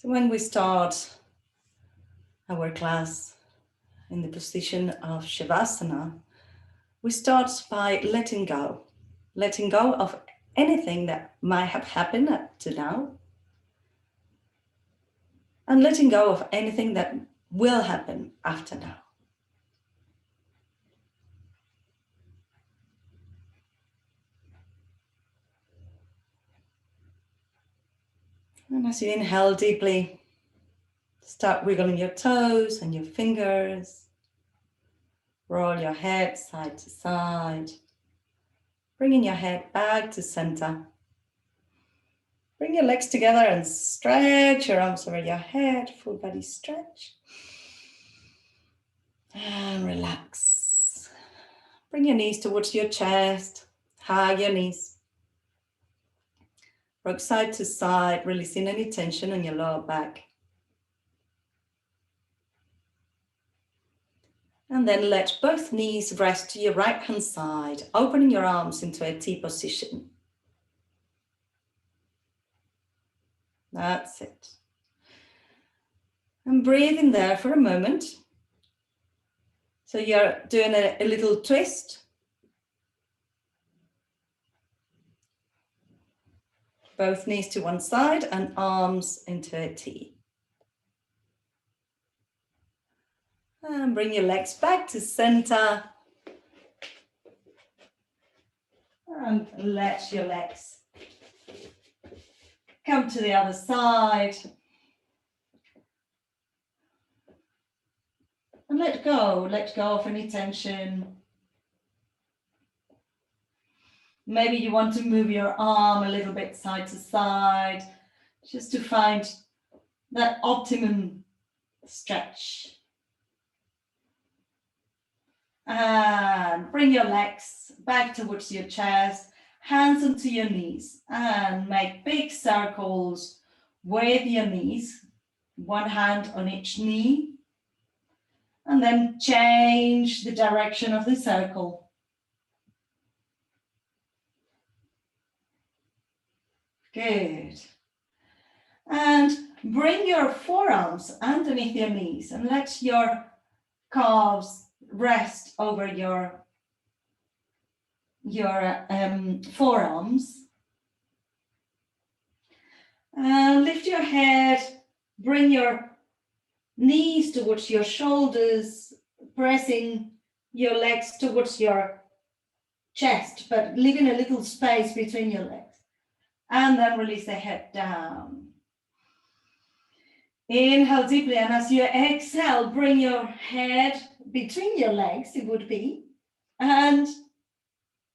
So when we start our class in the position of Shavasana, we start by letting go of anything that might have happened up to now, and letting go of anything that will happen after now. And as you inhale deeply, start wiggling your toes and your fingers. Roll your head side to side. Bringing your head back to center. Bring your legs together and stretch your arms over your head. Full body stretch. And relax. Bring your knees towards your chest. Hug your knees. Rock side to side, releasing any tension on your lower back. And then let both knees rest to your right hand side, opening your arms into a T position. That's it. And breathe in there for a moment. So you're doing a little twist. Both knees to one side and arms into a T. And bring your legs back to center. And let your legs come to the other side. And let go of any tension. Maybe you want to move your arm a little bit side to side, just to find that optimum stretch. And bring your legs back towards your chest, hands onto your knees, and make big circles with your knees, one hand on each knee, and then change the direction of the circle. Good. And bring your forearms underneath your knees and let your calves rest over your forearms. And lift your head, bring your knees towards your shoulders, pressing your legs towards your chest, but leaving a little space between your legs. And then release the head down. Inhale deeply, and as you exhale, bring your head between your legs, it would be, and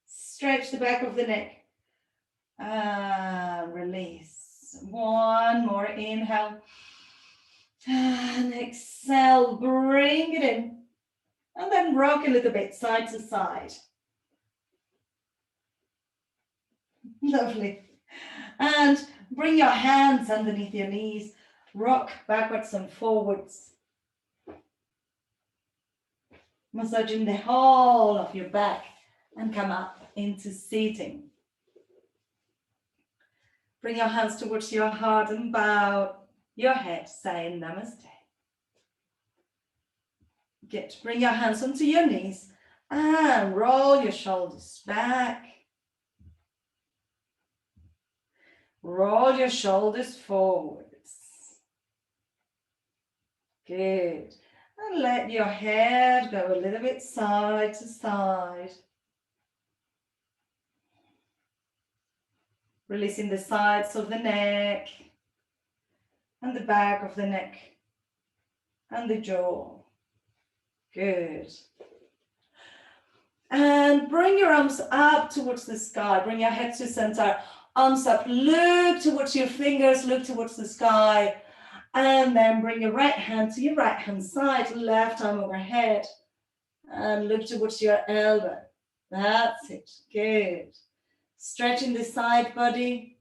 stretch the back of the neck. And release. One more inhale. And exhale, bring it in. And then rock a little bit side to side. Lovely. And bring your hands underneath your knees. Rock backwards and forwards. Massaging the whole of your back and come up into seating. Bring your hands towards your heart and bow your head, saying namaste. Good. Bring your hands onto your knees and roll your shoulders back. Roll your shoulders forwards. Good. And let your head go a little bit side to side. Releasing the sides of the neck and the back of the neck and the jaw. Good. And bring your arms up towards the sky. Bring your head to center. Arms up. Look towards your fingers. Look towards the sky. And then bring your right hand to your right hand side. Left arm overhead. And look towards your elbow. That's it. Good. Stretching the side body.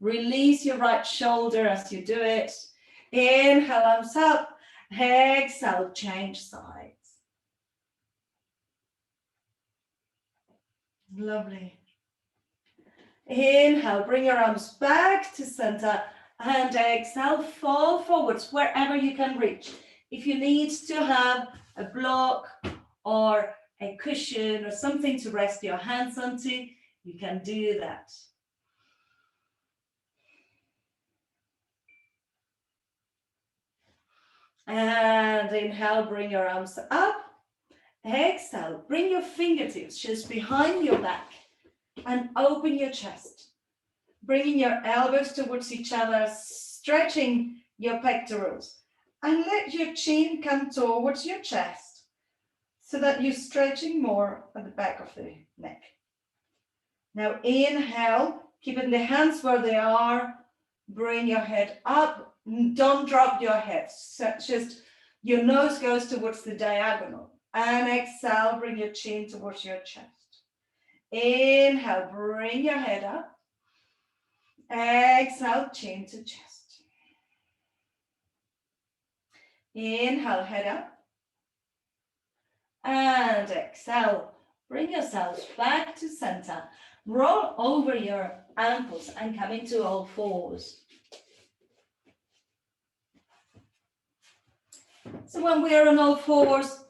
Release your right shoulder as you do it. Inhale, arms up. Exhale, change sides. Lovely. Inhale, bring your arms back to center And exhale, fall forwards wherever you can reach. If you need to have a block or a cushion or something to rest your hands onto, you can do that. And inhale, bring your arms up. Exhale, bring your fingertips just behind your back and open your chest. Bringing your elbows towards each other, stretching your pectorals. And let your chin come towards your chest so that you're stretching more at the back of the neck. Now inhale, keeping the hands where they are. Bring your head up. Don't drop your head. So just your nose goes towards the diagonal. And exhale, bring your chin towards your chest. Inhale, bring your head up. Exhale, chin to chest. Inhale, head up. And exhale, bring yourselves back to center. Roll over your ankles and come into all fours. So when we are on all fours,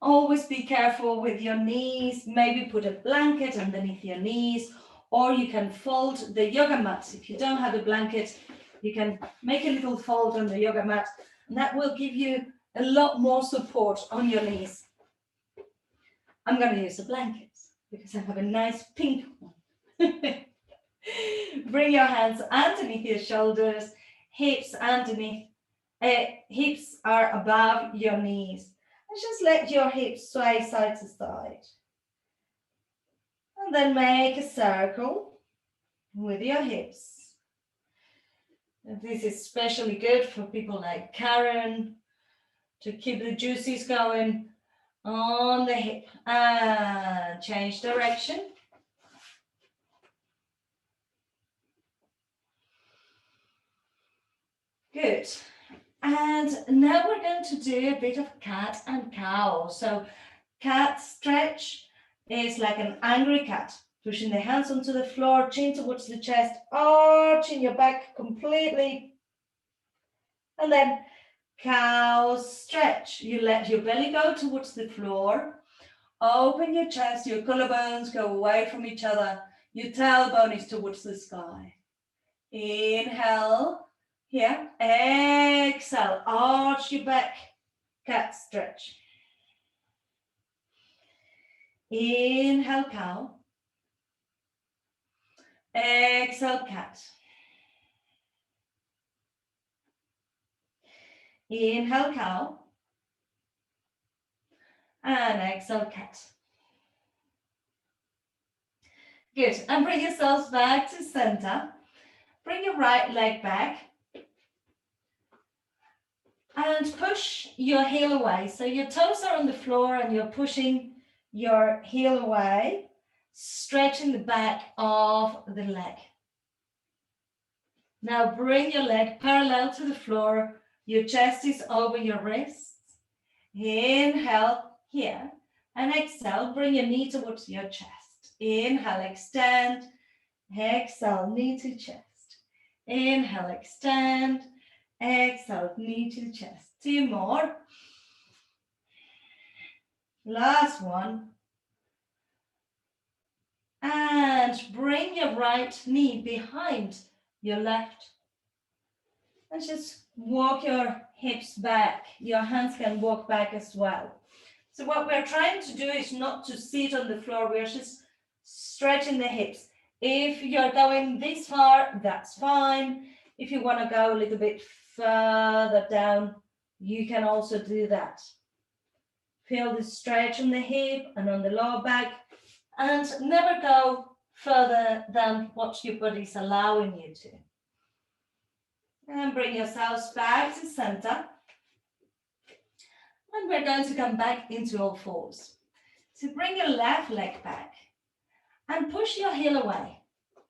always be careful with your knees. Maybe put a blanket underneath your knees, or you can fold the yoga mat. If you don't have a blanket, you can make a little fold on the yoga mat, and that will give you a lot more support on your knees. I'm going to use a blanket because I have a nice pink one. Bring your hands underneath your shoulders, hips underneath. Hips are above your knees. And just let your hips sway side to side. And then make a circle with your hips. And this is especially good for people like Karen to keep the juices going on the hip. And change direction. Good. And now we're going to do a bit of cat and cow. So cat stretch is like an angry cat, pushing the hands onto the floor, chin towards the chest, arching your back completely. And then cow stretch. You let your belly go towards the floor, open your chest, your collarbones go away from each other, your tailbone is towards the sky. Inhale. Here, exhale, arch your back, cat stretch. Inhale, cow. Exhale, cat. Inhale, cow. And exhale, cat. Good, and bring yourselves back to center. Bring your right leg back. And push your heel away. So your toes are on the floor and you're pushing your heel away, stretching the back of the leg. Now bring your leg parallel to the floor. Your chest is over your wrists. Inhale here. And exhale, bring your knee towards your chest. Inhale, extend. Exhale, knee to chest. Inhale, extend. Exhale, knee to the chest. Two more. Last one. And bring your right knee behind your left. And just walk your hips back. Your hands can walk back as well. So what we're trying to do is not to sit on the floor. We're just stretching the hips. If you're going this far, that's fine. If you want to go a little bit further down, you can also do that. Feel the stretch on the hip and on the lower back, and never go further than what your body's allowing you to. And bring yourselves back to center. And we're going to come back into all fours. So bring your left leg back and push your heel away.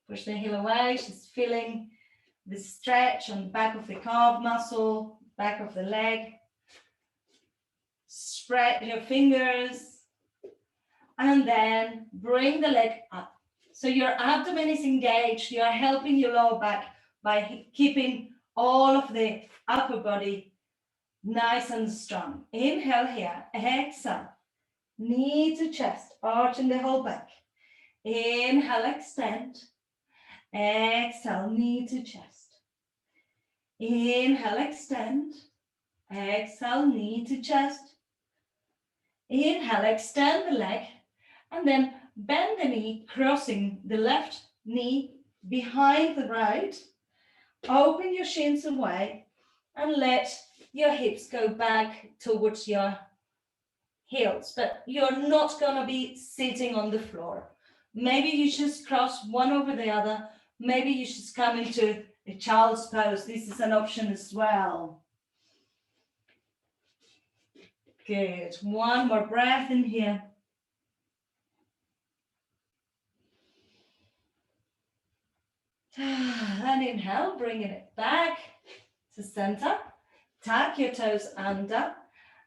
Push the heel away, just feeling the stretch on the back of the calf muscle, back of the leg. Spread your fingers and then bring the leg up. So your abdomen is engaged. You are helping your lower back by keeping all of the upper body nice and strong. Inhale here, exhale, knee to chest, arching the whole back. Inhale, extend. Exhale, knee to chest. Inhale, extend. Exhale, knee to chest. Inhale, extend the leg, and then bend the knee, crossing the left knee behind the right. Open your shins away and let your hips go back towards your heels, but you're not going to be sitting on the floor. Maybe you just cross one over the other. Maybe you should come into a child's pose. This is an option as well. Good. One more breath in here. And inhale, bringing it back to center. Tuck your toes under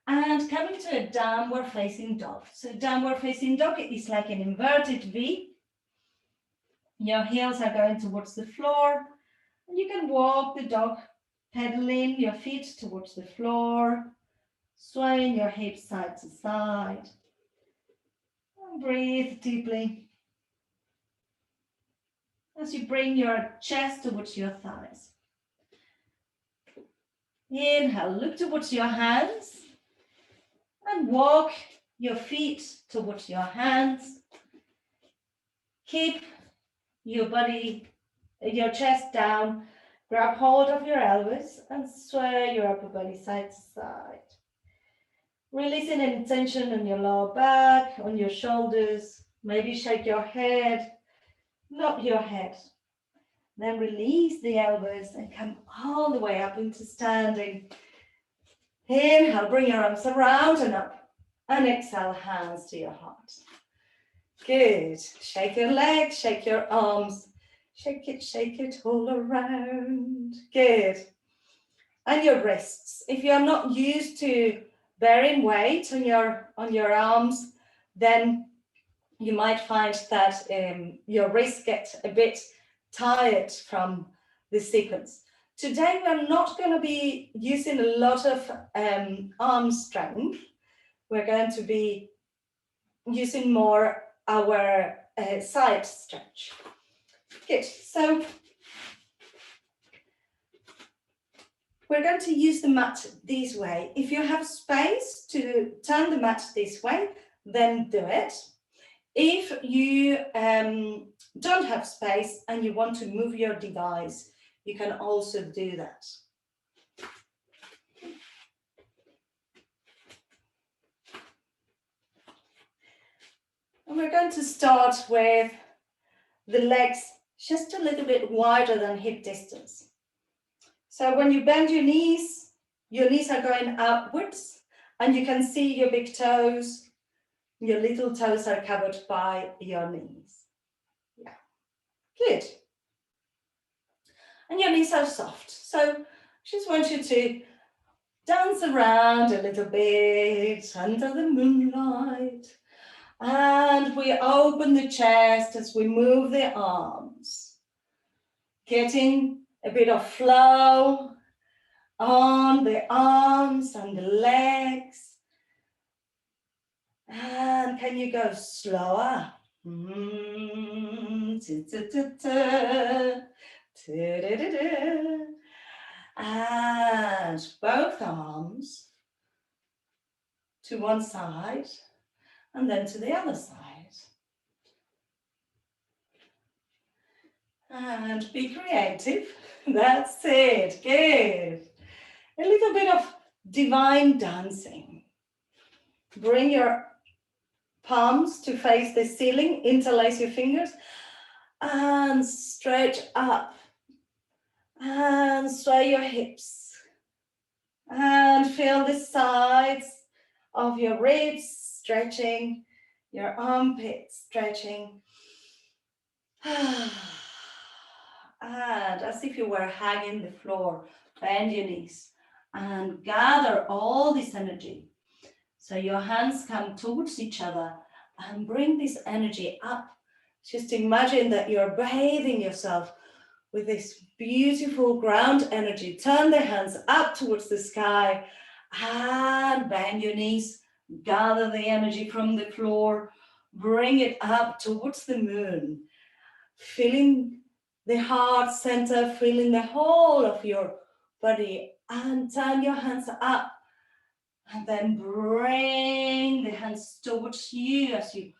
and come into a downward facing dog. So downward facing dog is like an inverted V. Your heels are going towards the floor. And you can walk the dog, pedaling your feet towards the floor, swaying your hips side to side. And breathe deeply as you bring your chest towards your thighs. Inhale, look towards your hands and walk your feet towards your hands. Keep your body, your chest down. Grab hold of your elbows and sway your upper body side to side. Releasing any tension on your lower back, on your shoulders. Maybe shake your head, nod your head. Then release the elbows and come all the way up into standing. Inhale, bring your arms around and up. And exhale, hands to your heart. Good. Shake your legs, shake your arms. Shake it all around. Good. And your wrists. If you're not used to bearing weight on your arms, then you might find that your wrists get a bit tired from the sequence. Today, we're not going to be using a lot of arm strength. We're going to be using more our side stretch. Good. So we're going to use the mat this way. If you have space to turn the mat this way, then do it. If you don't have space and you want to move your device, you can also do that. And we're going to start with the legs just a little bit wider than hip distance. So when you bend your knees are going outwards and you can see your big toes. Your little toes are covered by your knees. Yeah, good. And your knees are soft. So just want you to dance around a little bit under the moonlight. And we open the chest as we move the arms. Getting a bit of flow on the arms and the legs. And can you go slower? And both arms to one side and then to the other side. And be creative. That's it. Good. A little bit of divine dancing. Bring your palms to face the ceiling, interlace your fingers and stretch up and sway your hips and feel the sides of your ribs stretching, your armpits stretching. And as if you were hanging the floor, bend your knees and gather all this energy. So your hands come towards each other and bring this energy up. Just imagine that you're bathing yourself with this beautiful ground energy. Turn the hands up towards the sky and bend your knees. Gather the energy from the floor. Bring it up towards the moon. Feeling the heart center, feeling the whole of your body. And turn your hands up. And then bring the hands towards you as you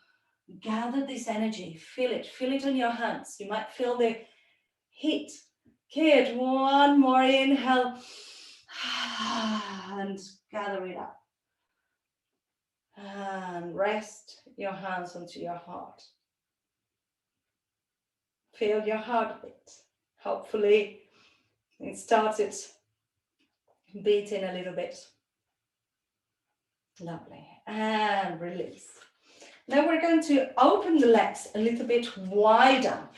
gather this energy. Feel it on your hands. You might feel the heat. Good. One more inhale. And gather it up. And rest your hands onto your heart. Feel your heartbeat. Hopefully it started beating a little bit. Lovely. And release. Now we're going to open the legs a little bit wider.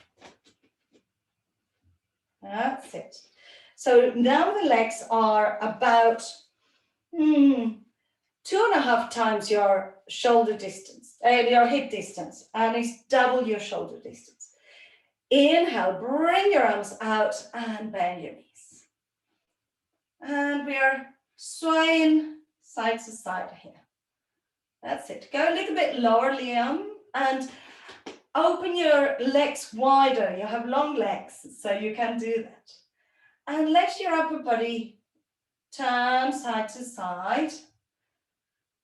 That's it. So now the legs are about 2.5 times your shoulder distance, your hip distance, and it's double your shoulder distance. Inhale, bring your arms out and bend your knees. And we are swaying side to side here. That's it. Go a little bit lower, Liam, and open your legs wider. You have long legs, so you can do that. And let your upper body turn side to side.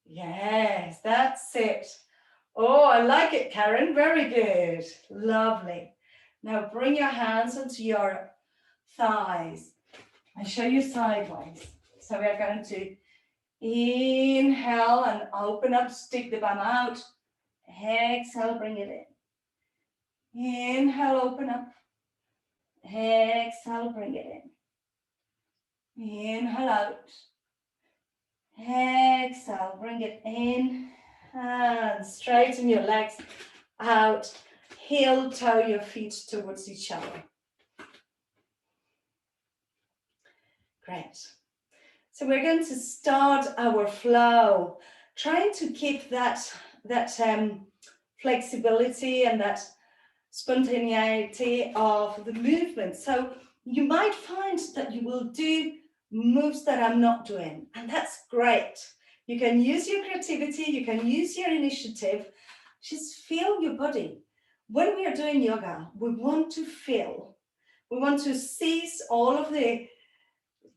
Yes, that's it. Oh, I like it, Karen. Very good. Lovely. Now bring your hands onto your thighs. I show you sideways. So we are going to inhale and open up, stick the bum out. Exhale, bring it in. Inhale, open up. Exhale, bring it in. Inhale out. Exhale, bring it in. And straighten your legs out. Heel toe your feet towards each other. Great. So we're going to start our flow, trying to keep that flexibility and that spontaneity of the movement. So you might find that you will do moves that I'm not doing, and that's great. You can use your creativity, you can use your initiative. Just feel your body. When we are doing yoga, we want to feel. We want to cease all of the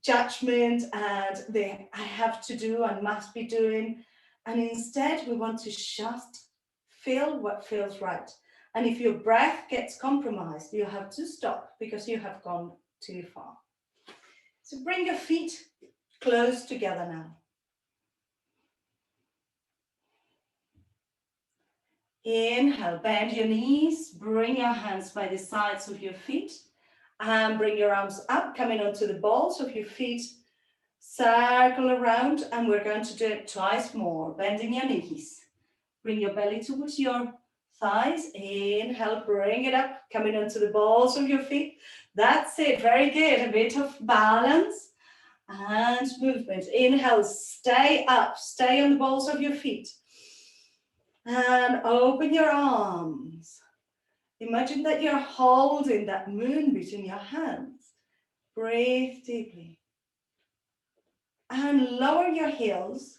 judgment and the I have to do and must be doing. And instead, we want to just feel what feels right. And if your breath gets compromised, you have to stop because you have gone too far. So bring your feet close together now. Inhale, bend your knees, bring your hands by the sides of your feet, and bring your arms up, coming onto the balls of your feet. Circle around, and we're going to do it twice more, bending your knees. Bring your belly towards your thighs. Inhale, bring it up, coming onto the balls of your feet. That's it, very good. A bit of balance and movement. Inhale, stay up, stay on the balls of your feet. And open your arms. Imagine that you're holding that moon between your hands. Breathe deeply. And lower your heels,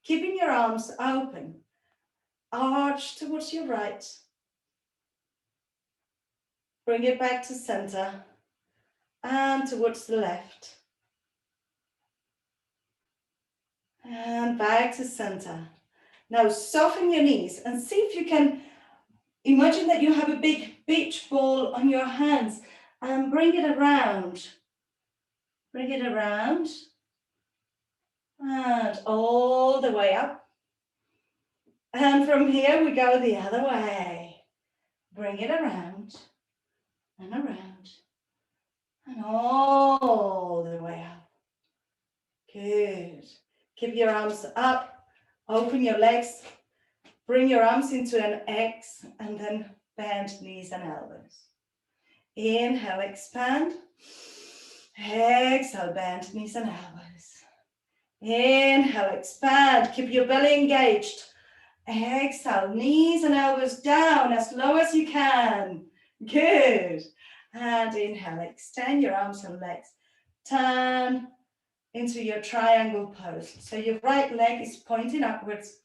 keeping your arms open. Arch towards your right. Bring it back to center and towards the left. And back to center. Now soften your knees and see if you can imagine that you have a big beach ball on your hands and bring it around. Bring it around and all the way up. And from here we go the other way. Bring it around and around and all the way up. Good. Keep your arms up. Open your legs, bring your arms into an X, and then bend knees and elbows. Inhale, expand. Exhale, bend knees and elbows. Inhale, expand. Keep your belly engaged. Exhale, knees and elbows down as low as you can. Good. And inhale, extend your arms and legs. Turn into your triangle pose. So your right leg is pointing upwards.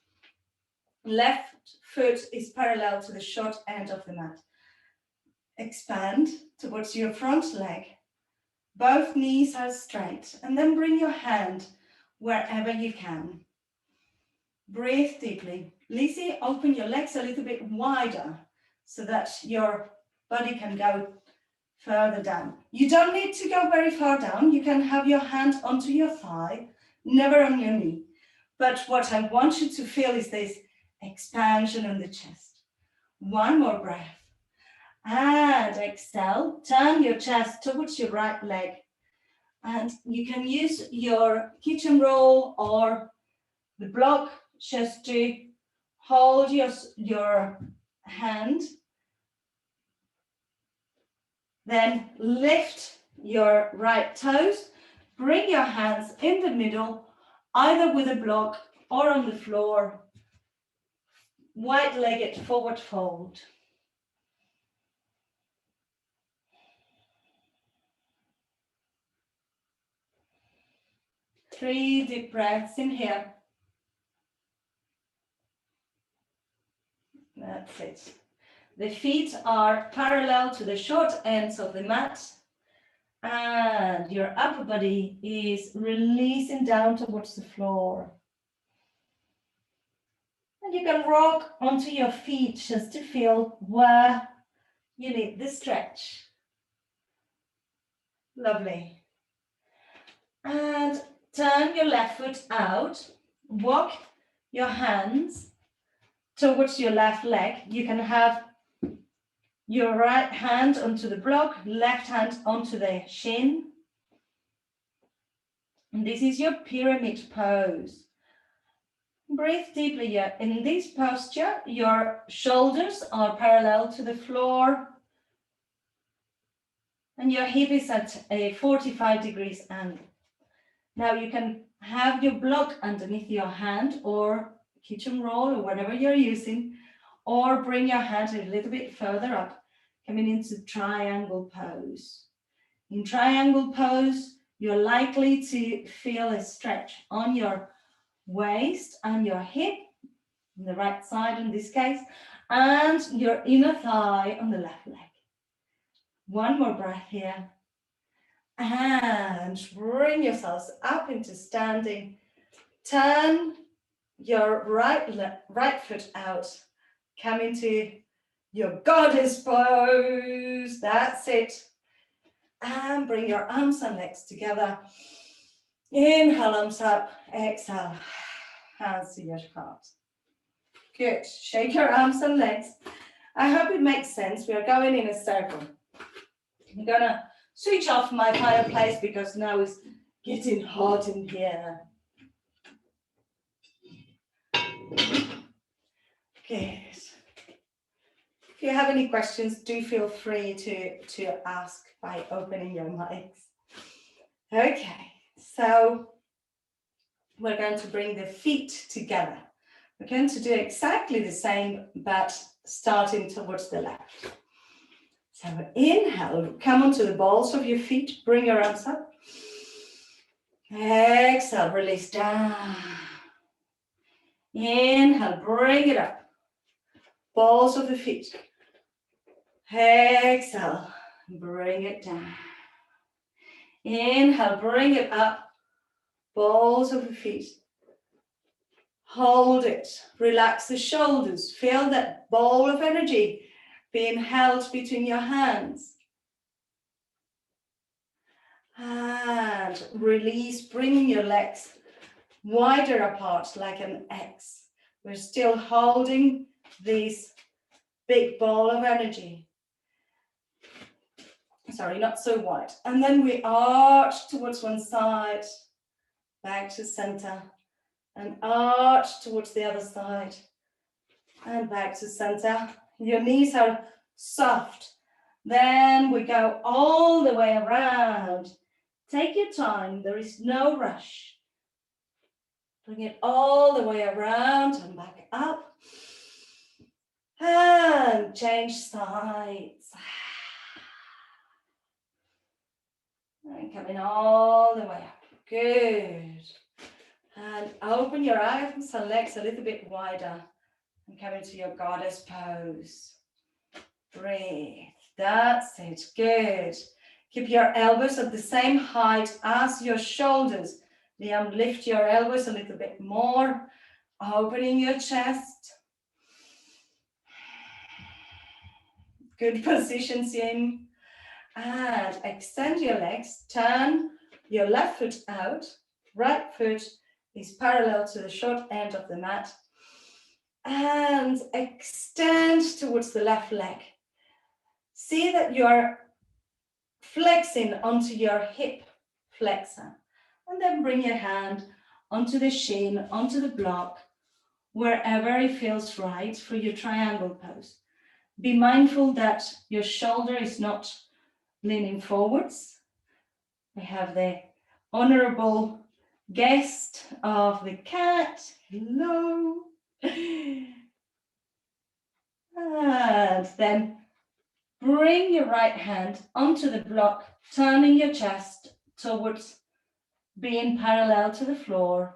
Left foot is parallel to the short end of the mat. Expand towards your front leg. Both knees are straight. And then bring your hand wherever you can. Breathe deeply. Lizzie, open your legs a little bit wider so that your body can go further down. You don't need to go very far down. You can have your hand onto your thigh, never on your knee. But what I want you to feel is this expansion in the chest. One more breath. And exhale. Turn your chest towards your right leg. And you can use your kitchen roll or the block just to hold your hand. Then lift your right toes. Bring your hands in the middle, either with a block or on the floor. Wide-legged forward fold. Three deep breaths in here. That's it. The feet are parallel to the short ends of the mat. And your upper body is releasing down towards the floor. And you can rock onto your feet just to feel where you need the stretch. Lovely. And turn your left foot out. Walk your hands towards your left leg. You can have your right hand onto the block, left hand onto the shin. And this is your pyramid pose. Breathe deeply. In this posture, your shoulders are parallel to the floor. And your hip is at a 45 degrees angle. Now you can have your block underneath your hand or kitchen roll or whatever you're using, or bring your hand a little bit further up, coming into triangle pose. In triangle pose, you're likely to feel a stretch on your waist and your hip, on the right side in this case, and your inner thigh on the left leg. One more breath here. And bring yourselves up into standing. Turn your right foot out. Come into your goddess pose. That's it. And bring your arms and legs together. Inhale, arms up. Exhale, hands to your heart. Good. Shake your arms and legs. I hope it makes sense. We are going in a circle. I'm going to switch off my fireplace because now it's getting hot in here. Good. If you have any questions, do feel free to ask by opening your mics. Okay, so we're going to bring the feet together. We're going to do exactly the same, but starting towards the left. So inhale, come onto the balls of your feet, bring your arms up. Exhale, release down. Inhale, bring it up. Balls of the feet. Exhale, bring it down. Inhale, bring it up. Balls of the feet. Hold it. Relax the shoulders. Feel that ball of energy being held between your hands. And release, bringing your legs wider apart like an X. We're still holding this big ball of energy. Sorry, not so wide. And then we arch towards one side, back to center, and arch towards the other side, and back to center. Your knees are soft. Then we go all the way around. Take your time, there is no rush. Bring it all the way around and back up. And change sides. And coming all the way up. Good. And open your arms and legs a little bit wider. And come into your goddess pose. Breathe. That's it. Good. Keep your elbows at the same height as your shoulders. Liam, lift your elbows a little bit more. Opening your chest. Good positions in. And extend your legs. Turn your left foot out. Right foot is parallel to the short end of the mat. And extend towards the left leg. See that you are flexing onto your hip flexor. And then bring your hand onto the shin, onto the block, wherever it feels right for your triangle pose. Be mindful that your shoulder is not leaning forwards. We have the honorable guest of the cat. Hello. And then bring your right hand onto the block, turning your chest towards being parallel to the floor.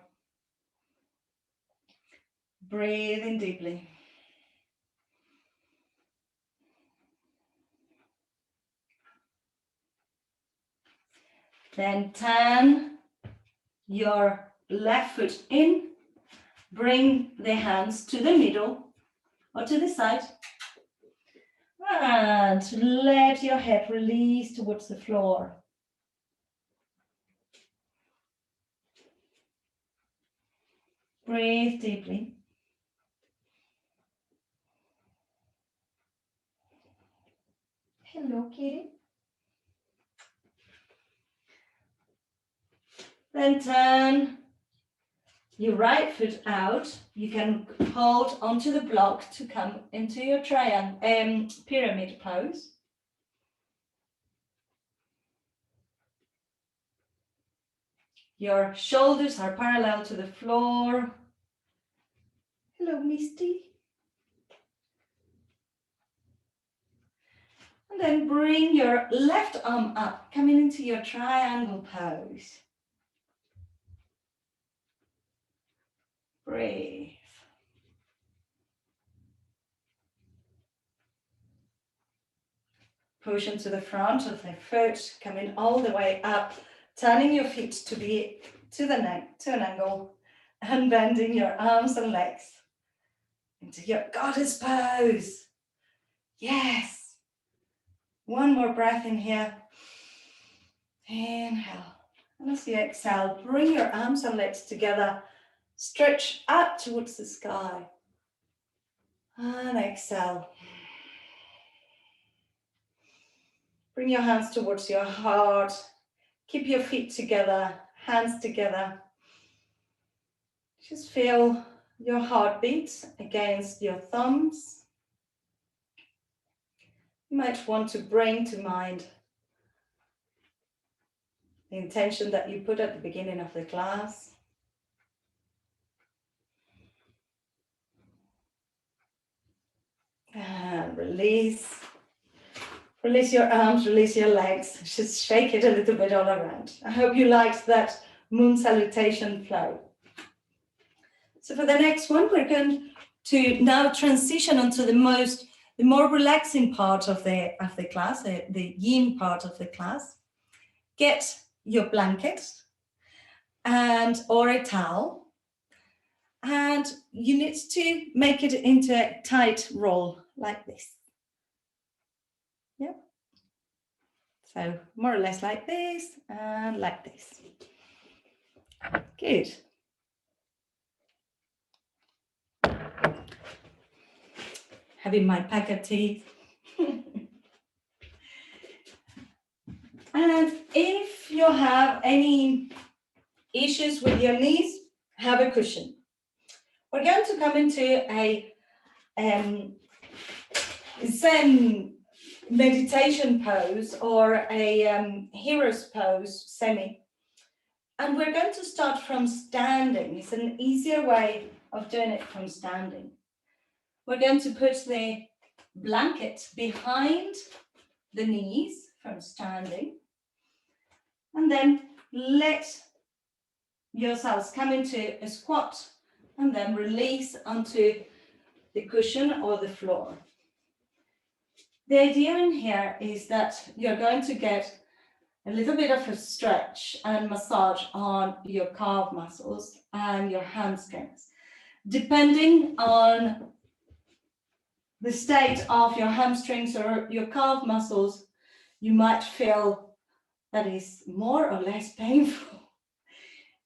Breathe in deeply. Then turn your left foot in. Bring the hands to the middle or to the side. And let your head release towards the floor. Breathe deeply. Hello, kitty. Then turn your right foot out. You can hold onto the block to come into your pyramid pose. Your shoulders are parallel to the floor. Hello, Misty. And then bring your left arm up, coming into your triangle pose. Breathe. Push into the front of the foot, coming all the way up, turning your feet to be to the neck, to an angle, and bending your arms and legs into your goddess pose. Yes. One more breath in here. Inhale. And as you exhale, bring your arms and legs together. Stretch up towards the sky. And exhale. Bring your hands towards your heart. Keep your feet together, hands together. Just feel your heartbeat against your thumbs. You might want to bring to mind the intention that you put at the beginning of the class. And release. Release your arms, release your legs. Just shake it a little bit all around. I hope you liked that moon salutation flow. So for the next one, we're going to now transition onto the more relaxing part of the class, the yin part of the class. Get your blanket or a towel, and you need to make it into a tight roll like this. Yeah. So more or less like this and like this. Good. Having my pack of tea. And if you have any issues with your knees, have a cushion. We're going to come into a Zen meditation pose or a hero's pose, semi. And we're going to start from standing. It's an easier way of doing it from standing. We're going to put the blanket behind the knees from standing. And And then let yourselves come into a squat and then release onto the cushion or the floor. The idea in here is that you're going to get a little bit of a stretch and massage on your calf muscles and your hamstrings. Depending on the state of your hamstrings or your calf muscles, you might feel that is more or less painful.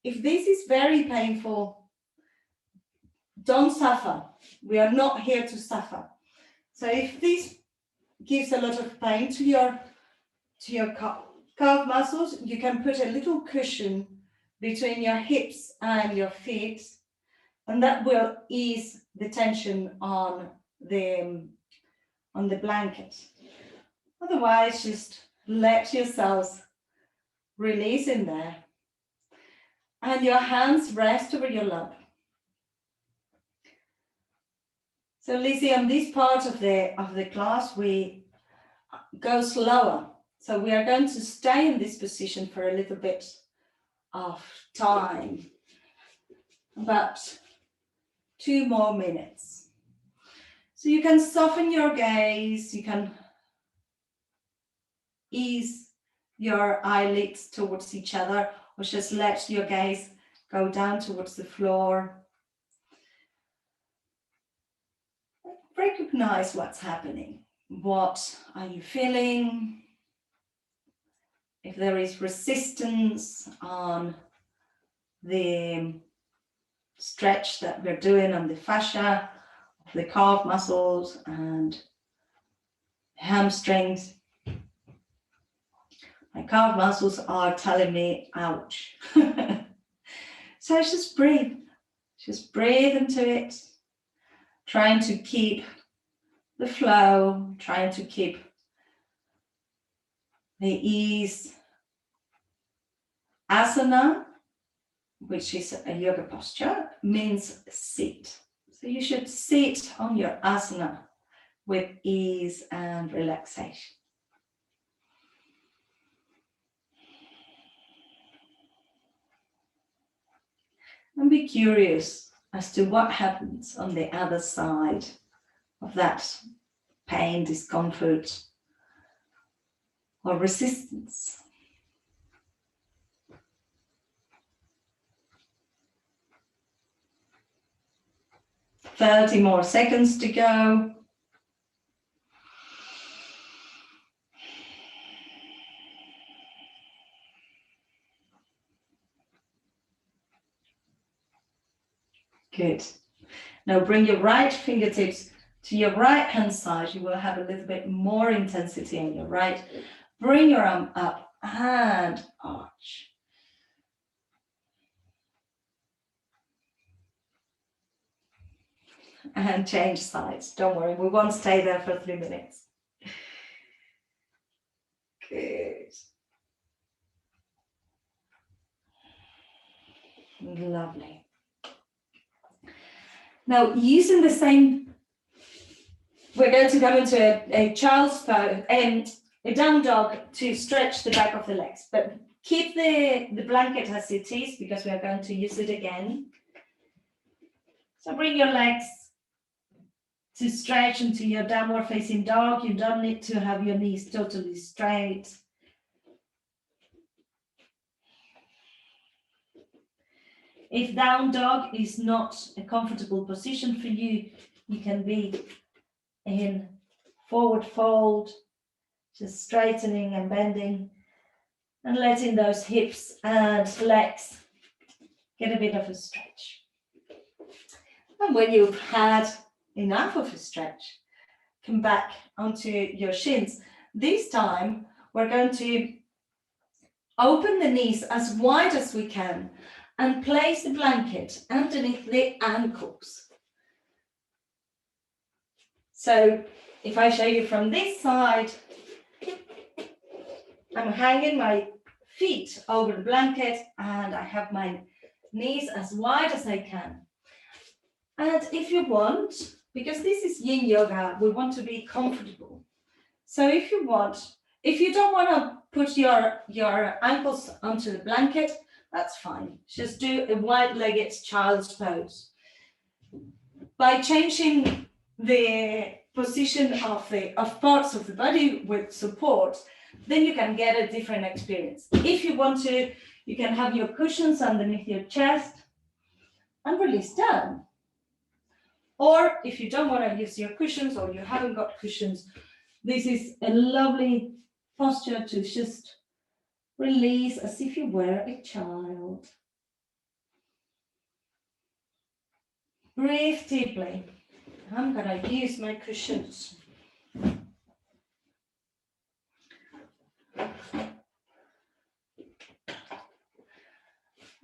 If this is very painful, don't suffer. We are not here to suffer. So if this gives a lot of pain to your calf muscles, you can put a little cushion between your hips and your feet, and that will ease the tension on the blanket. Otherwise, just let yourselves release in there, and your hands rest over your lap. So Lizzie, on this part of the class, we go slower. So we are going to stay in this position for a little bit of time, about 2 more minutes. So you can soften your gaze, you can ease your eyelids towards each other, or just let your gaze go down towards the floor. Recognize what's happening. What are you feeling? If there is resistance on the stretch that we're doing on the fascia, the calf muscles and hamstrings. My calf muscles are telling me, ouch. So just breathe into it, trying to keep the flow, trying to keep the ease. Asana, which is a yoga posture, means sit. So you should sit on your asana with ease and relaxation. And be curious as to what happens on the other side of that pain, discomfort, or resistance. Thirty more seconds to go. Good. Now bring your right fingertips to your right hand side. You will have a little bit more intensity on your right. Bring your arm up and arch. And change sides. Don't worry, we won't stay there for 3 minutes. Good. Lovely. Now, using the same, we're going to go into a child's pose and a down dog to stretch the back of the legs, but keep the blanket as it is because we are going to use it again. So bring your legs to stretch into your downward facing dog. You don't need to have your knees totally straight. If down dog is not a comfortable position for you, you can be in forward fold, just straightening and bending and letting those hips and legs get a bit of a stretch. And when you've had enough of a stretch, come back onto your shins. This time, we're going to open the knees as wide as we can and place the blanket underneath the ankles. So if I show you from this side, I'm hanging my feet over the blanket and I have my knees as wide as I can. And if you want, because this is Yin Yoga, we want to be comfortable. So if you don't want to put your ankles onto the blanket, that's fine. Just do a wide-legged child's pose. By changing the position of parts of the body with support, then you can get a different experience. If you want to, you can have your cushions underneath your chest and release down. Or if you don't want to use your cushions or you haven't got cushions, this is a lovely posture to just release as if you were a child. Breathe deeply. I'm going to use my cushions.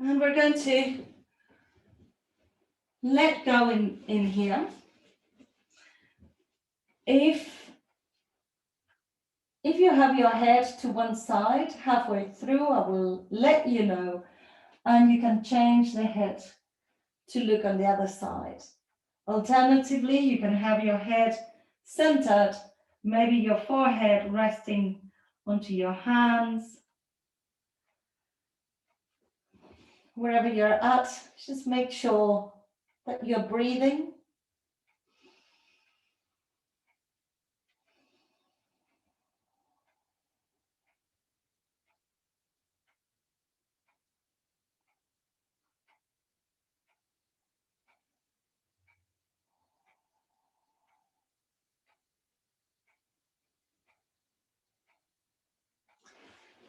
And we're going to let go in here. If you have your head to one side halfway through, I will let you know, and you can change the head to look on the other side. Alternatively, you can have your head centered, maybe your forehead resting onto your hands. Wherever you're at, just make sure that you're breathing.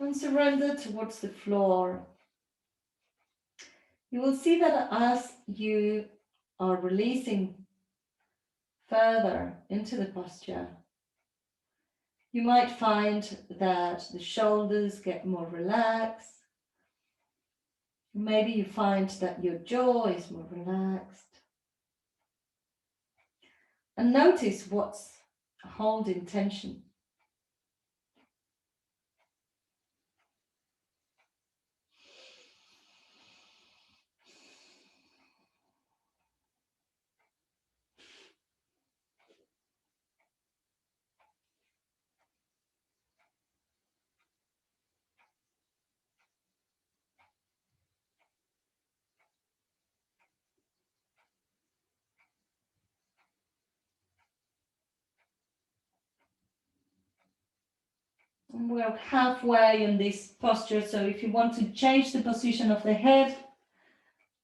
And surrender towards the floor. You will see that as you are releasing further into the posture, you might find that the shoulders get more relaxed. Maybe you find that your jaw is more relaxed. And notice what's holding tension. And we're halfway in this posture, so if you want to change the position of the head,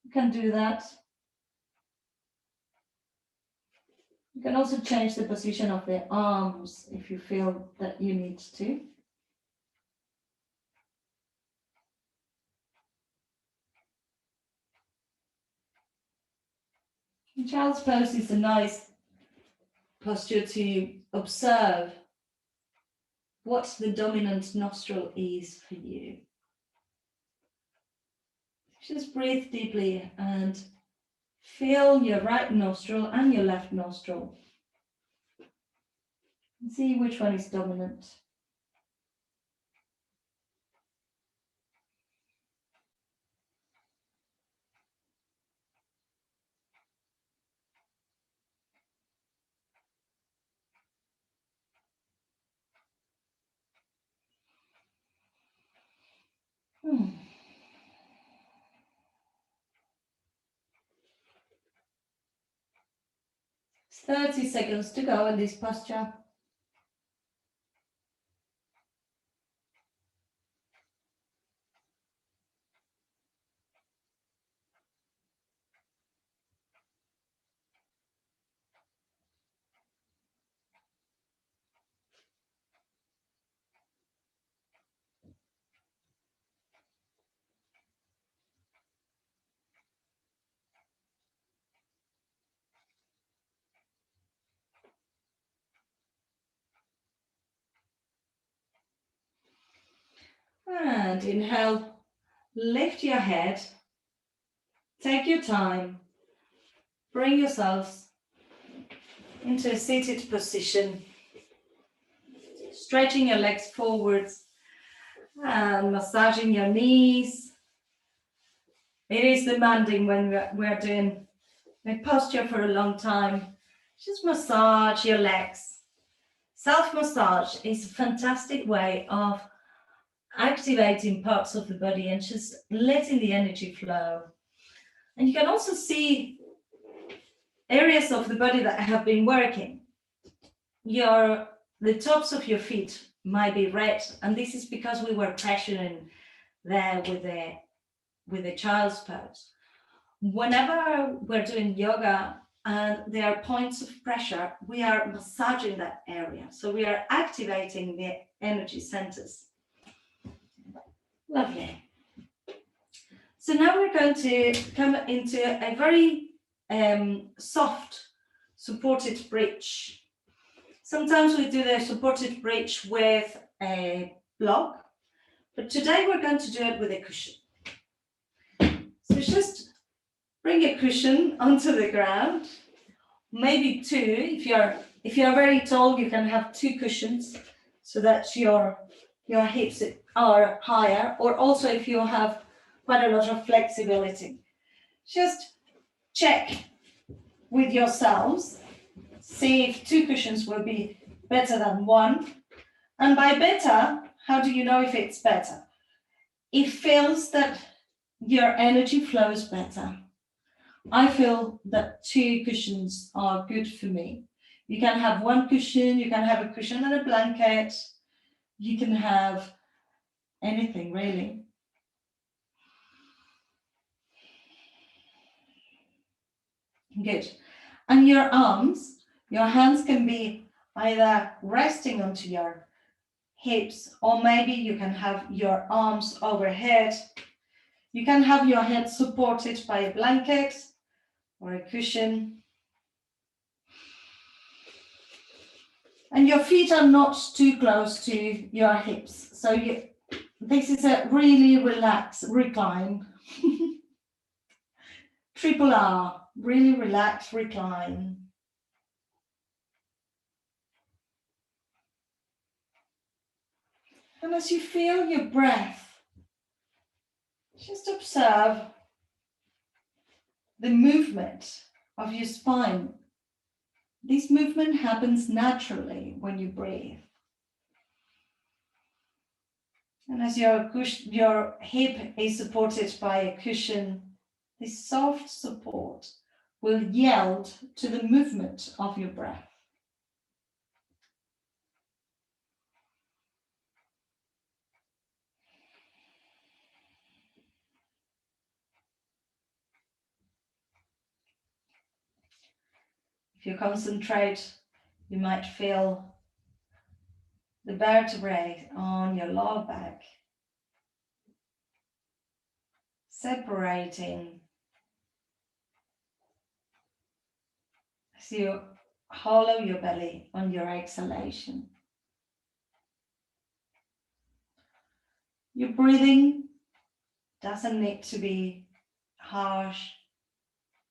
you can do that. You can also change the position of the arms if you feel that you need to. Child's pose is a nice posture to observe what the dominant nostril is for you. Just breathe deeply and feel your right nostril and your left nostril. And see which one is dominant. Hmm. 30 seconds to go in this posture. And inhale, lift your head, take your time, bring yourselves into a seated position, stretching your legs forwards and massaging your knees. It is demanding when we're doing a posture for a long time. Just massage your legs. Self-massage is a fantastic way of activating parts of the body and just letting the energy flow. And you can also see areas of the body that have been working. The tops of your feet might be red, and this is because we were pressuring there with the child's pose. Whenever we're doing yoga and there are points of pressure, we are massaging that area. So we are activating the energy centers. Lovely. So now we're going to come into a very soft supported bridge. Sometimes we do the supported bridge with a block, but today we're going to do it with a cushion. So just bring a cushion onto the ground, maybe two. If you're very tall, you can have two cushions so that your hips are higher, or also if you have quite a lot of flexibility. Just check with yourselves, see if two cushions will be better than one. And by better, how do you know if it's better? It feels that your energy flows better. I feel that two cushions are good for me. You can have one cushion, you can have a cushion and a blanket, you can have anything really. Good. And your arms, your hands can be either resting onto your hips, or maybe you can have your arms overhead. You can have your head supported by a blanket or a cushion. And your feet are not too close to your hips. So this is a really relaxed recline. Triple R, really relaxed recline. And as you feel your breath, just observe the movement of your spine. This movement happens naturally when you breathe. And as your hip is supported by a cushion, this soft support will yield to the movement of your breath. If you concentrate, you might feel the vertebrae on your lower back separating as you hollow your belly on your exhalation. Your breathing doesn't need to be harsh.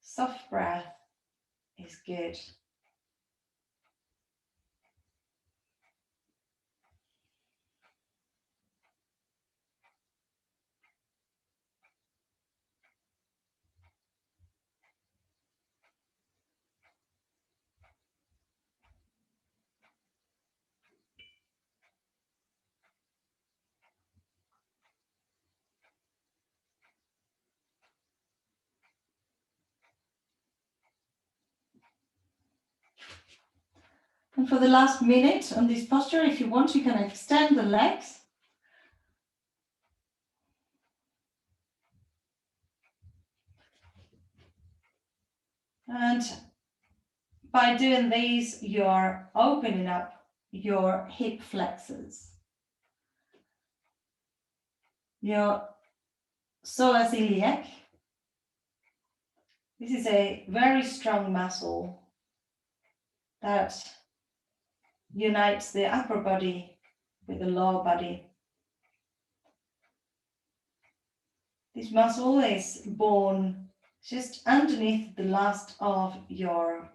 Soft breath is good. And for the last minute on this posture, if you want, you can extend the legs. And by doing these, you're opening up your hip flexors, your solar celiac. This is a very strong muscle that unites the upper body with the lower body. This muscle is born just underneath the last of your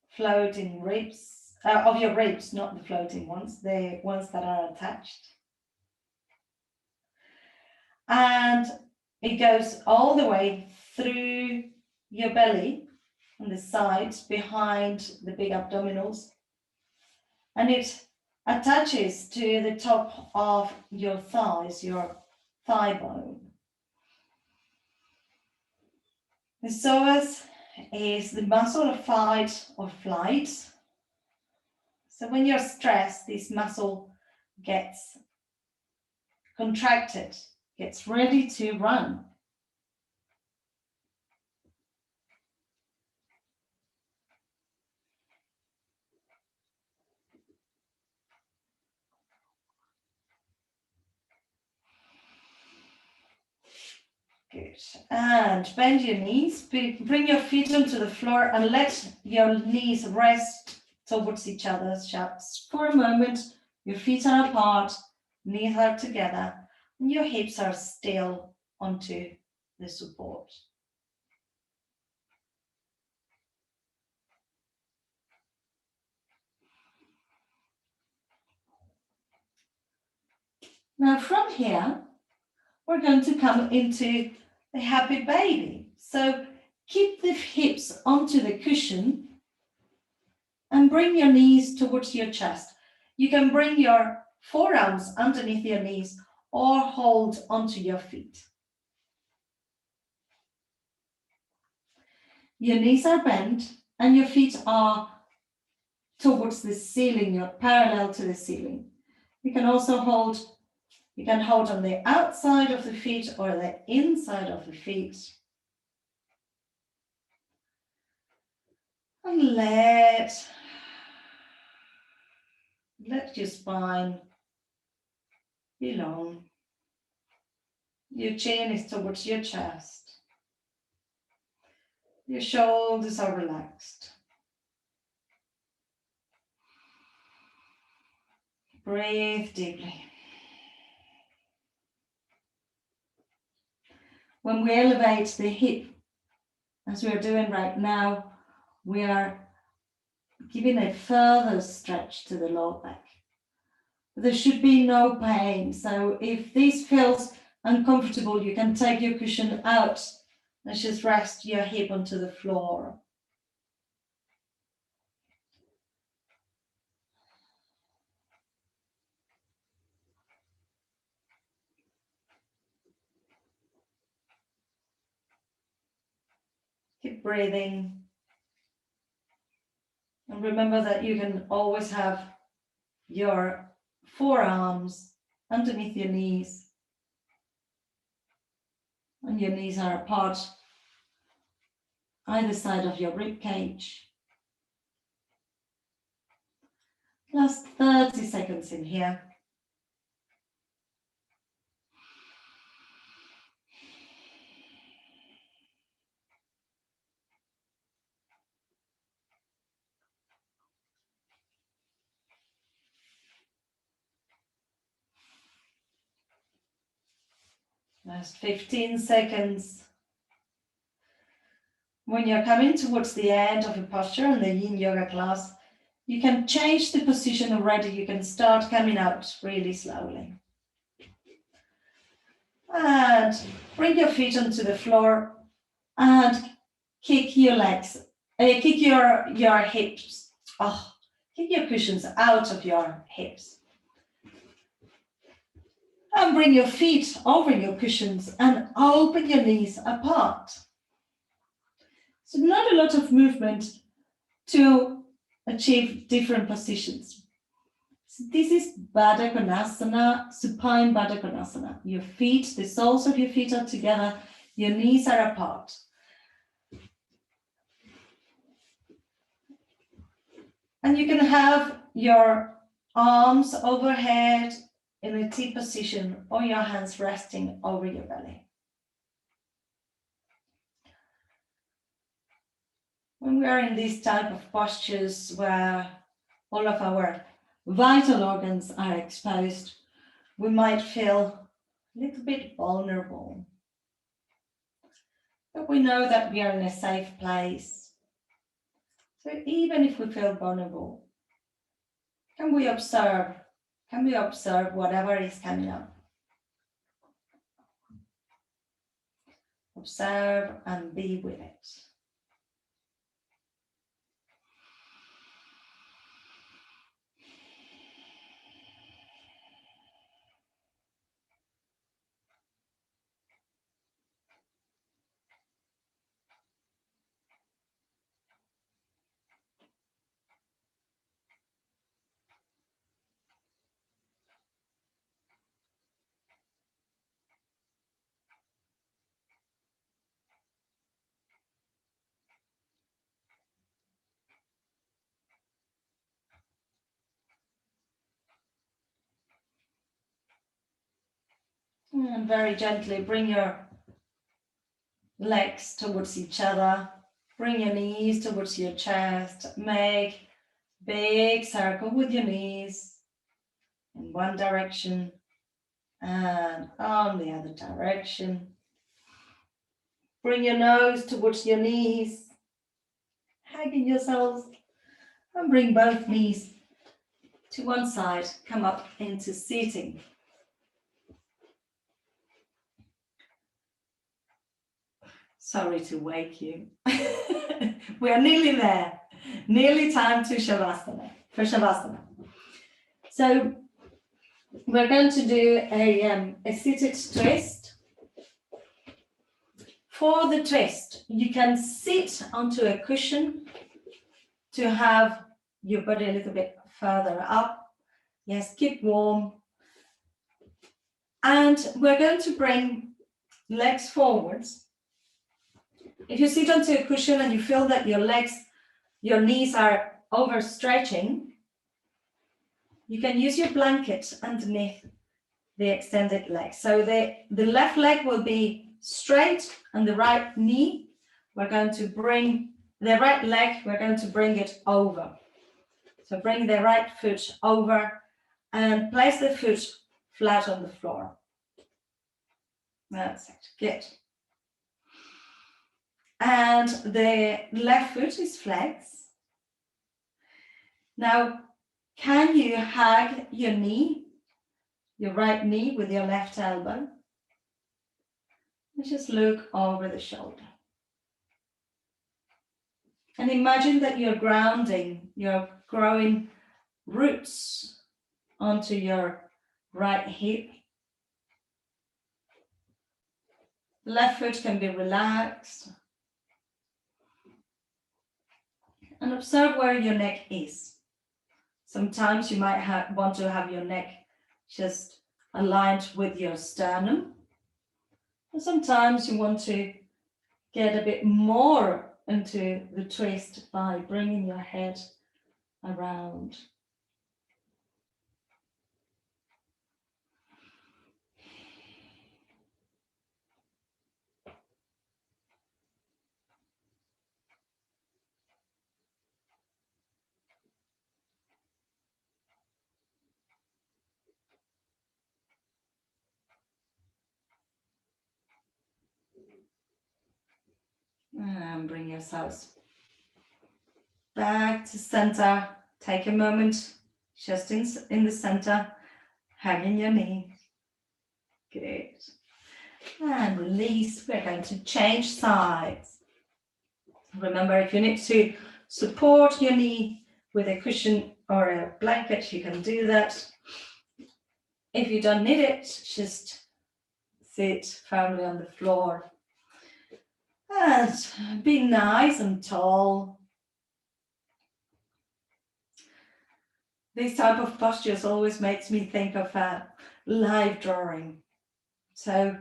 floating ribs, of your ribs, not the floating ones, the ones that are attached. And it goes all the way through your belly on the sides behind the big abdominals. And it attaches to the top of your thighs, your thigh bone. The psoas is the muscle of fight or flight. So when you're stressed, this muscle gets contracted, gets ready to run. Good. And bend your knees, bring your feet onto the floor and let your knees rest towards each other just for a moment. Your feet are apart, knees are together, and your hips are still onto the support. Now from here, we're going to come into the happy baby. So keep the hips onto the cushion and bring your knees towards your chest. You can bring your forearms underneath your knees or hold onto your feet. Your knees are bent and your feet are towards the ceiling, you're parallel to the ceiling. You can also hold on the outside of the feet or the inside of the feet. And let your spine be long. Your chin is towards your chest. Your shoulders are relaxed. Breathe deeply. When we elevate the hip, as we are doing right now, we are giving a further stretch to the lower back. There should be no pain. So if this feels uncomfortable, you can take your cushion out. Let's just rest your hip onto the floor. Keep breathing. And remember that you can always have your forearms underneath your knees. And your knees are apart either side of your rib cage. Last 30 seconds in here. Last 15 seconds. When you're coming towards the end of a posture in the Yin Yoga class, you can change the position already. You can start coming out really slowly. And bring your feet onto the floor and kick your legs, kick your hips. Kick your cushions out of your hips. And bring your feet over your cushions and open your knees apart. So not a lot of movement to achieve different positions. So this is Badakanasana, Supine Badakanasana. Your feet, the soles of your feet are together, your knees are apart. And you can have your arms overhead in a T position or your hands resting over your belly. When we are in these type of postures where all of our vital organs are exposed, we might feel a little bit vulnerable. But we know that we are in a safe place. So even if we feel vulnerable, can we observe whatever is coming up? Observe and be with it. And very gently bring your legs towards each other. Bring your knees towards your chest. Make big circle with your knees in one direction and on the other direction. Bring your nose towards your knees, hugging yourselves, and bring both knees to one side. Come up into seating. Sorry to wake you. We are nearly there. Nearly time to for Shavasana. So we're going to do a seated twist. For the twist, you can sit onto a cushion to have your body a little bit further up. Yes, keep warm. And we're going to bring legs forwards. If you sit onto a cushion and you feel that your knees are overstretching, you can use your blanket underneath the extended leg. So the left leg will be straight and the right knee, we're going to bring the right leg, we're going to bring it over. So bring the right foot over and place the foot flat on the floor. That's it, good. And the left foot is flexed. Now, can you hug your knee, your right knee with your left elbow? And just look over the shoulder. And imagine that you're grounding, you're growing roots onto your right hip. The left foot can be relaxed. And observe where your neck is. Sometimes you might want to have your neck just aligned with your sternum. And sometimes you want to get a bit more into the twist by bringing your head around. And bring yourselves back to center. Take a moment just in the center, hugging your knee. Good. And release. We're going to change sides. Remember, if you need to support your knee with a cushion or a blanket, you can do that. If you don't need it, just sit firmly on the floor. And be nice and tall. This type of postures always makes me think of a live drawing. So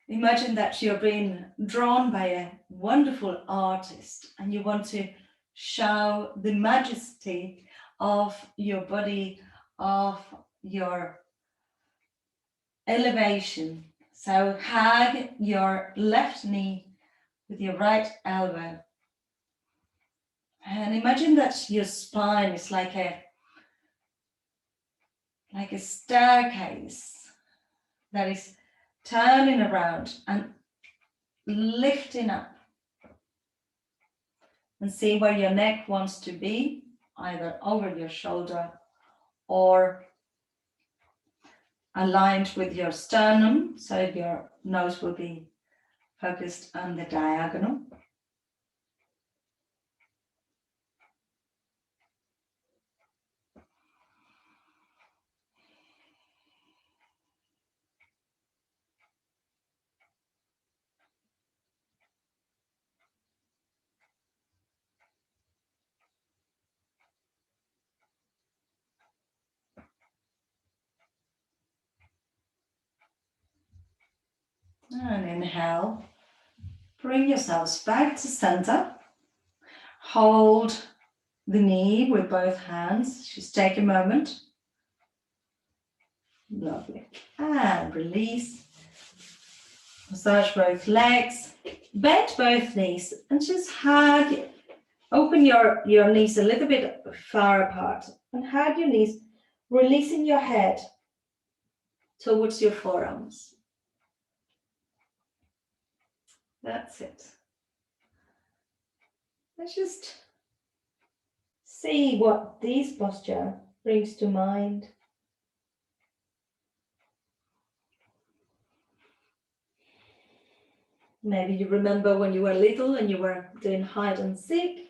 imagine that you're being drawn by a wonderful artist and you want to show the majesty of your body, of your elevation. So hug your left knee with your right elbow. And imagine that your spine is like a staircase that is turning around and lifting up. And see where your neck wants to be, either over your shoulder or aligned with your sternum, so your nose will be focused on the diagonal. And inhale, bring yourselves back to center. Hold the knee with both hands. Just take a moment. Lovely. And release. Massage both legs. Bend both knees and just hug. Open your knees a little bit far apart and hug your knees, releasing your head towards your forearms. That's it. Let's just see what this posture brings to mind. Maybe you remember when you were little and you were doing hide and seek.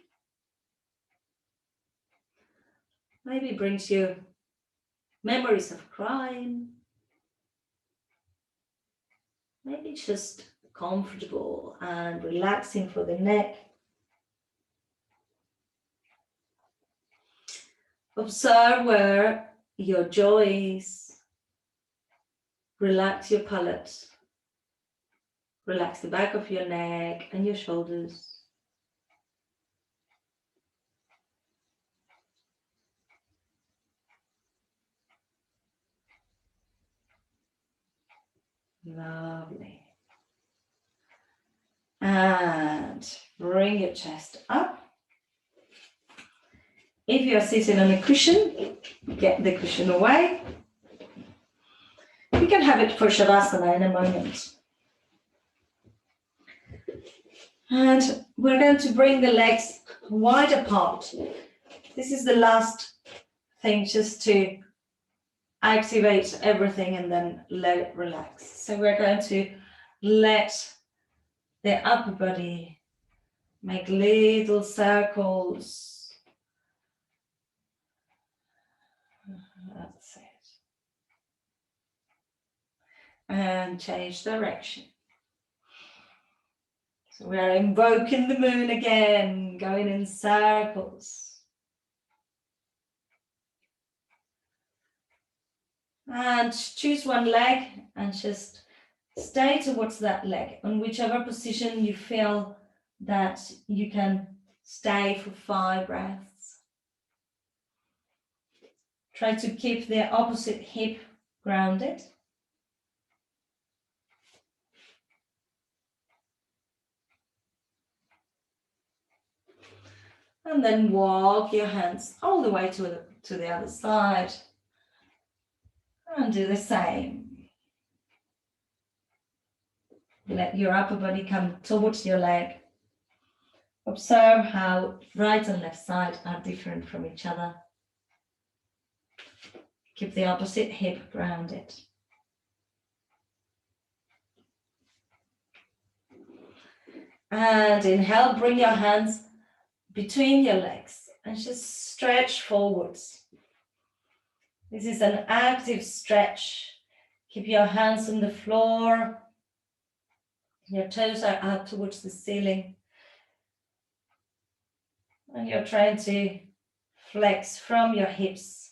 Maybe it brings you memories of crying. Maybe just comfortable and relaxing for the neck. Observe where your jaw is. Relax your palate. Relax the back of your neck and your shoulders. Lovely. And bring your chest up. If you are sitting on a cushion, get the cushion away. You can have it for Shavasana in a moment. And we're going to bring the legs wide apart. This is the last thing, just to activate everything and then let it relax. So we're going to let the upper body make little circles. That's it. And change direction. So we are invoking the moon again, going in circles. And choose one leg and just stay towards that leg on whichever position you feel that you can stay for 5 breaths. Try to keep the opposite hip grounded. And then walk your hands all the way to the other side. And do the same. Let your upper body come towards your leg. Observe how right and left side are different from each other. Keep the opposite hip grounded. And inhale, bring your hands between your legs and just stretch forwards. This is an active stretch. Keep your hands on the floor. Your toes are up towards the ceiling. And you're trying to flex from your hips.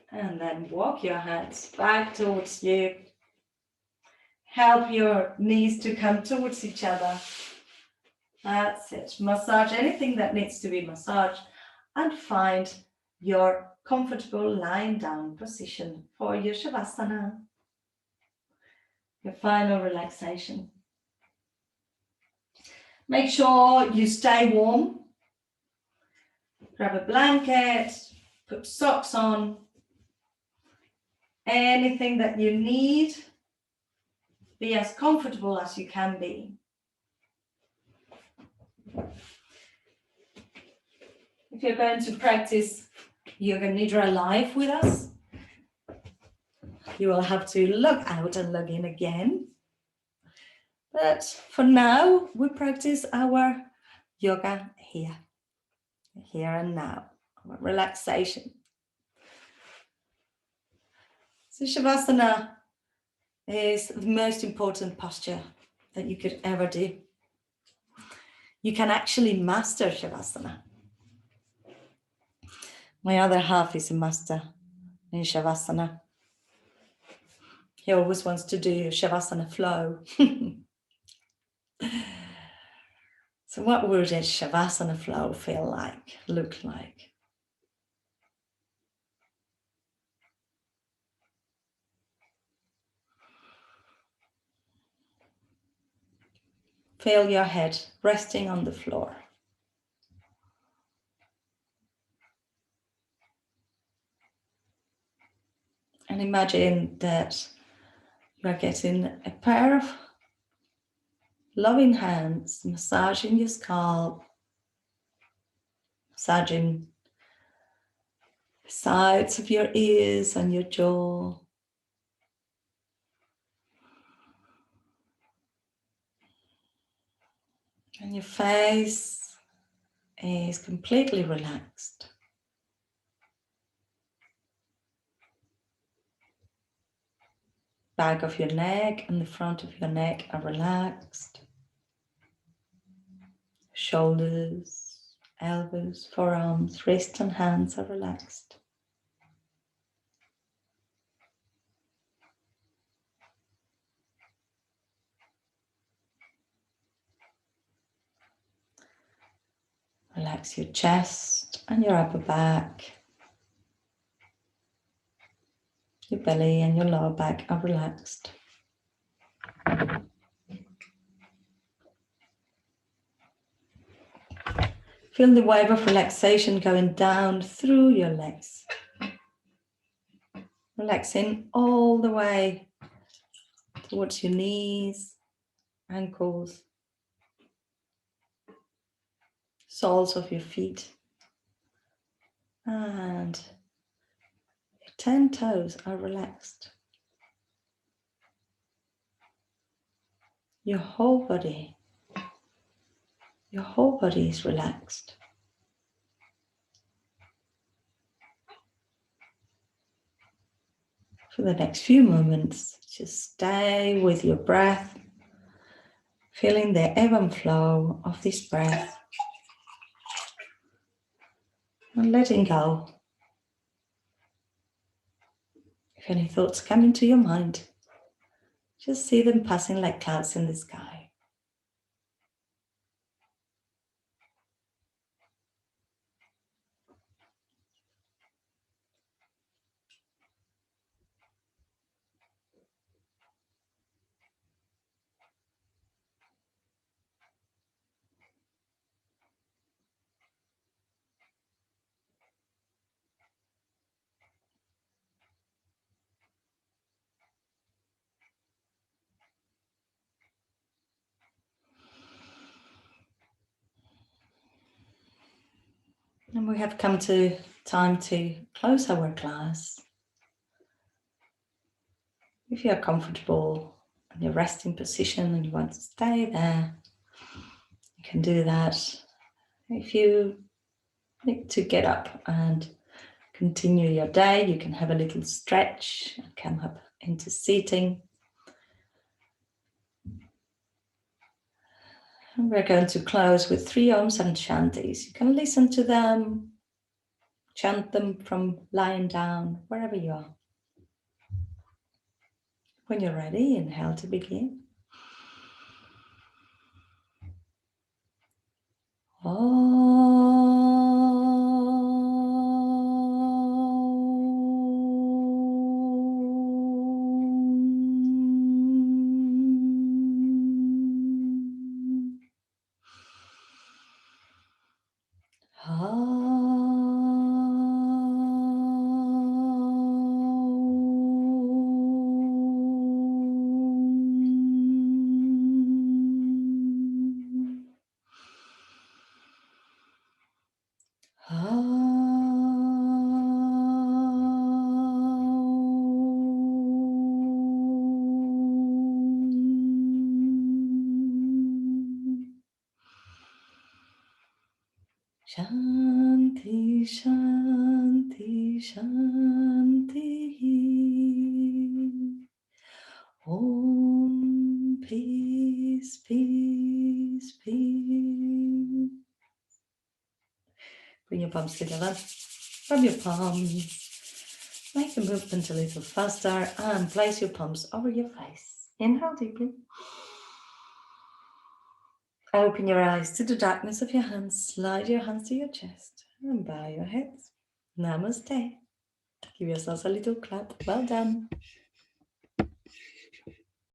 And then walk your hands back towards you. Help your knees to come towards each other. That's it. Massage anything that needs to be massaged and find your comfortable lying down position for your Shavasana. Your final relaxation. Make sure you stay warm. Grab a blanket, put socks on. Anything that you need. Be as comfortable as you can be. If you're going to practice Yoga Nidra live with us, you will have to log out and log in again. But for now, we practice our yoga here and now, our relaxation. So Shavasana is the most important posture that you could ever do. You can actually master Shavasana. My other half is a master in Shavasana. He always wants to do Shavasana Flow. So what would a Shavasana flow feel like, look like? Feel your head resting on the floor. And imagine that you are getting a pair of loving hands massaging your scalp, massaging the sides of your ears and your jaw. And your face is completely relaxed. Back of your neck and the front of your neck are relaxed. Shoulders, elbows, forearms, wrists and hands are relaxed. Relax your chest and your upper back. Your belly and your lower back are relaxed. Feel the wave of relaxation going down through your legs. Relaxing all the way towards your knees, ankles, soles of your feet, and your 10 toes are relaxed. Your whole body is relaxed. For the next few moments, just stay with your breath, feeling the ebb and flow of this breath, and letting go. If any thoughts come into your mind, just see them passing like clouds in the sky. And we have come to time to close our class. If you are comfortable in your resting position and you want to stay there, you can do that. If you need to get up and continue your day, you can have a little stretch and come up into seating. And we're going to close with 3 Oms and Shantis. You can listen to them, chant them from lying down, wherever you are. When you're ready, inhale to begin. Shanti, Shanti, Shanti. Om, peace, peace, peace. Bring your palms together. Rub your palms. Make the movement a little faster and place your palms over your face. Inhale deeply. Open your eyes to the darkness of your hands. Slide your hands to your chest and bow your heads. Namaste. Give yourselves a little clap. Well done.